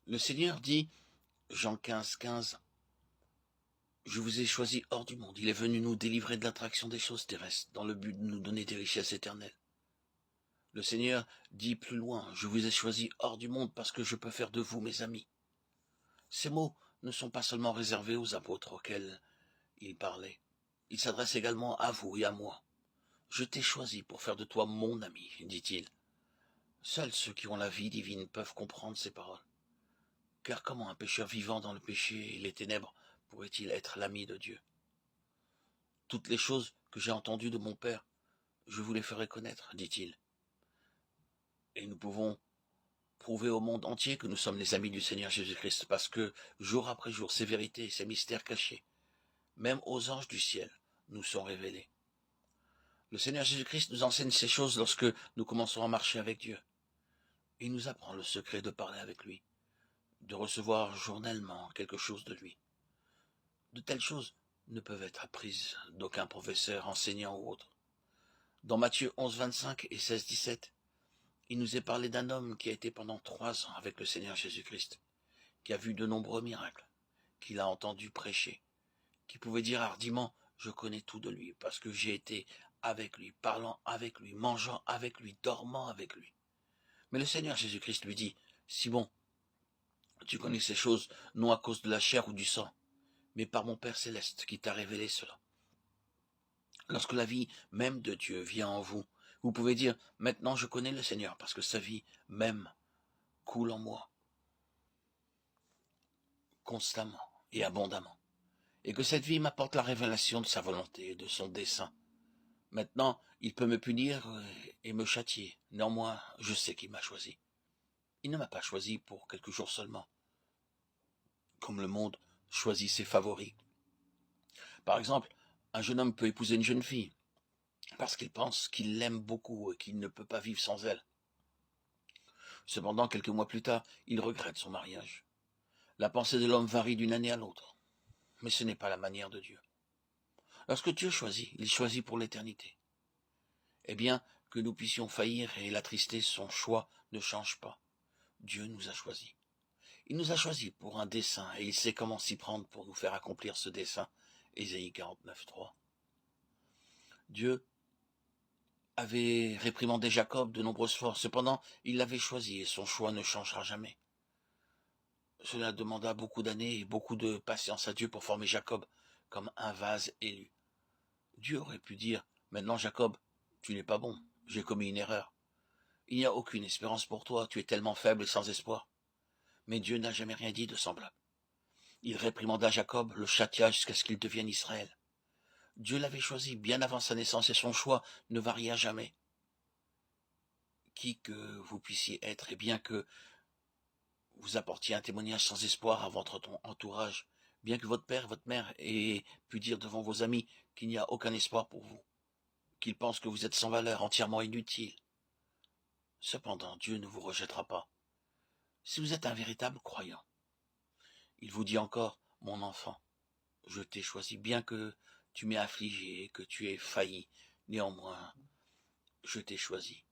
Le Seigneur dit, Jean 15, 15, je vous ai choisi hors du monde. Il est venu nous délivrer de l'attraction des choses terrestres, dans le but de nous donner des richesses éternelles. Le Seigneur dit plus loin, je vous ai choisi hors du monde parce que je peux faire de vous mes amis. Ces mots ne sont pas seulement réservés aux apôtres auxquels il parlait. Il s'adresse également à vous et à moi. Je t'ai choisi pour faire de toi mon ami, dit-il. Seuls ceux qui ont la vie divine peuvent comprendre ces paroles. Car comment un pécheur vivant dans le péché et les ténèbres pourrait-il être l'ami de Dieu? Toutes les choses que j'ai entendues de mon Père, je vous les ferai connaître, dit-il. Et nous pouvons prouver au monde entier que nous sommes les amis du Seigneur Jésus-Christ, parce que jour après jour, ces vérités, ces mystères cachés, même aux anges du ciel, nous sont révélés. Le Seigneur Jésus-Christ nous enseigne ces choses lorsque nous commençons à marcher avec Dieu. Il nous apprend le secret de parler avec lui, de recevoir journellement quelque chose de lui. De telles choses ne peuvent être apprises d'aucun professeur, enseignant ou autre. Dans Matthieu 11, 25 et 16, 17, il nous est parlé d'un homme qui a été pendant 3 ans avec le Seigneur Jésus-Christ, qui a vu de nombreux miracles, qu'il a entendu prêcher, qui pouvait dire hardiment « Je connais tout de lui, parce que j'ai été avec lui, parlant avec lui, mangeant avec lui, dormant avec lui. » Mais le Seigneur Jésus-Christ lui dit « Simon, tu connais ces choses non à cause de la chair ou du sang, mais par mon Père céleste qui t'a révélé cela. » Lorsque la vie même de Dieu vient en vous, vous pouvez dire « Maintenant je connais le Seigneur, parce que sa vie même coule en moi, constamment et abondamment. Et que cette vie m'apporte la révélation de sa volonté et de son dessein. Maintenant, il peut me punir et me châtier. Néanmoins, je sais qu'il m'a choisi. Il ne m'a pas choisi pour quelques jours seulement, comme le monde choisit ses favoris. Par exemple, un jeune homme peut épouser une jeune fille, parce qu'il pense qu'il l'aime beaucoup et qu'il ne peut pas vivre sans elle. Cependant, quelques mois plus tard, il regrette son mariage. La pensée de l'homme varie d'une année à l'autre, mais ce n'est pas la manière de Dieu. Lorsque Dieu choisit, il choisit pour l'éternité. Eh bien, que nous puissions faillir et l'attrister, son choix ne change pas. Dieu nous a choisis. Il nous a choisis pour un dessein et il sait comment s'y prendre pour nous faire accomplir ce dessein. Ésaïe 49, 3. Dieu avait réprimandé Jacob de nombreuses fois. Cependant, il l'avait choisi et son choix ne changera jamais. Cela demanda beaucoup d'années et beaucoup de patience à Dieu pour former Jacob comme un vase élu. Dieu aurait pu dire « Maintenant Jacob, tu n'es pas bon, j'ai commis une erreur. Il n'y a aucune espérance pour toi, tu es tellement faible et sans espoir. » Mais Dieu n'a jamais rien dit de semblable. Il réprimanda Jacob, le châtia jusqu'à ce qu'il devienne Israël. Dieu l'avait choisi bien avant sa naissance et son choix ne varia jamais. Qui que vous puissiez être, et bien que vous apportiez un témoignage sans espoir à votre entourage, bien que votre père et votre mère aient pu dire devant vos amis qu'il n'y a aucun espoir pour vous, qu'ils pensent que vous êtes sans valeur, entièrement inutile. Cependant, Dieu ne vous rejettera pas. Si vous êtes un véritable croyant, il vous dit encore, mon enfant, je t'ai choisi, bien que tu m'aies affligé et que tu aies failli, néanmoins, je t'ai choisi.